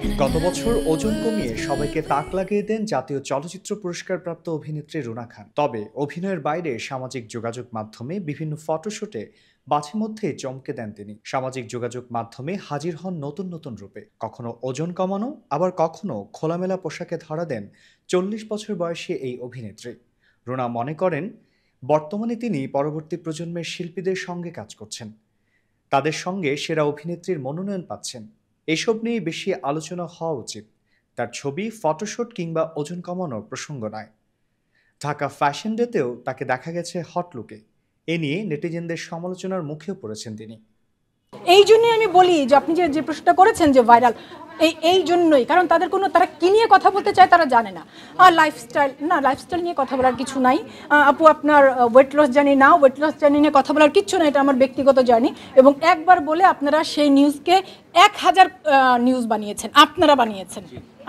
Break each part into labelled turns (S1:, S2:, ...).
S1: গত বছর ওজন কমিয়ে সবাইকে তাক লাগিয়ে দেন জাতীয় চলচ্চিত্র পুরস্কারপ্রাপ্ত অভিনেত্রী রুনা খান। তবে অভিনয়ের বাইরে সামাজিক যোগাযোগ মাধ্যমে বিভিন্ন ফটোশুটে মাঝে মধ্যে চমকে দেন তিনি। সামাজিক যোগাযোগ মাধ্যমে হাজির হন নতুন নতুন রূপে, কখনো ওজন কমানো, আবার কখনো খোলামেলা পোশাকে ধরা দেন 40 বছর বয়সী এই অভিনেত্রী। রুনা মনে করেন, বর্তমানে তিনি পরবর্তী প্রজন্মের শিল্পীদের সঙ্গে কাজ করছেন, তাদের সঙ্গে সেরা অভিনেত্রীর মনোনয়ন পাচ্ছেন। এসব নিয়ে বেশি আলোচনা হওয়া উচিত। তার ছবি, ফটোশুট কিংবা ওজন কমানোর প্রসঙ্গ নয়। ঢাকা ফ্যাশন ডেতেও তাকে দেখা গেছে হট লুকে। এ নিয়ে নেটিজেনদের সমালোচনার মুখেও পড়েছেন তিনি।
S2: এই জন্যই আমি বলি যে আপনি যে প্রশ্নটা করেছেন যে ভাইরাল, এই জন্যই, কারণ তারা কি নিয়ে কথা বলতে চায় তারা জানে না। আর লাইফস্টাইল নিয়ে কথা বলার কিছু নাই। আপু, আপনার ওয়েট লস জার্নি না, ওয়েট লস জার্নি নিয়ে কথা বলার কিচ্ছু না, এটা আমার ব্যক্তিগত জার্নি। এবং একবার বলে আপনারা সেই নিউজকে 1000 নিউজ বানিয়েছেন,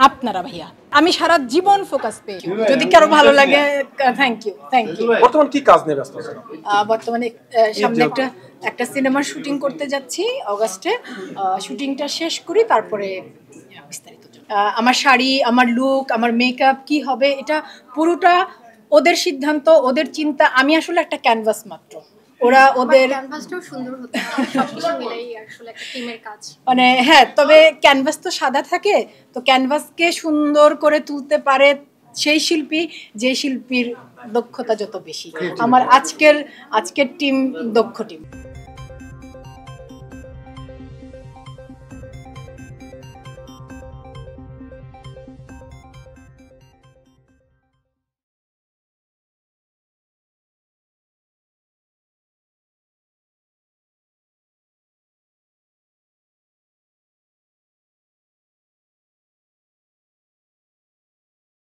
S2: আপনারা ভাইয়া। আমি সারা জীবন ফোকাস পেয়ে, যদি কারো ভালো লাগে, থ্যাংক ইউ।
S3: বর্তমান কি কাজ নিয়ে ব্যস্ত আছেন?
S2: বর্তমানে সামনে একটা সিনেমার শুটিং করতে যাচ্ছি অগাস্টে। শুটিংটা শেষ করি, তারপরে বিস্তারিত। আমার শাড়ি, আমার লুক, আমার মেকআপ কি হবে, এটা পুরোটা ওদের সিদ্ধান্ত, ওদের চিন্তা। আমি আসলে একটা ক্যানভাস মাত্র। ওরা ওদের
S4: ক্যানভাসটাও সুন্দর হতে হয়, সবকিছু মিলাই আসলে একটা টিমের কাজ।
S2: মানে হ্যাঁ, তবে ক্যানভাস তো সাদা থাকে, তো ক্যানভাসকে সুন্দর করে তুলতে পারে সেই শিল্পী, যে শিল্পীর দক্ষতা যত বেশি। আমার আজকের টিম দক্ষ টিম।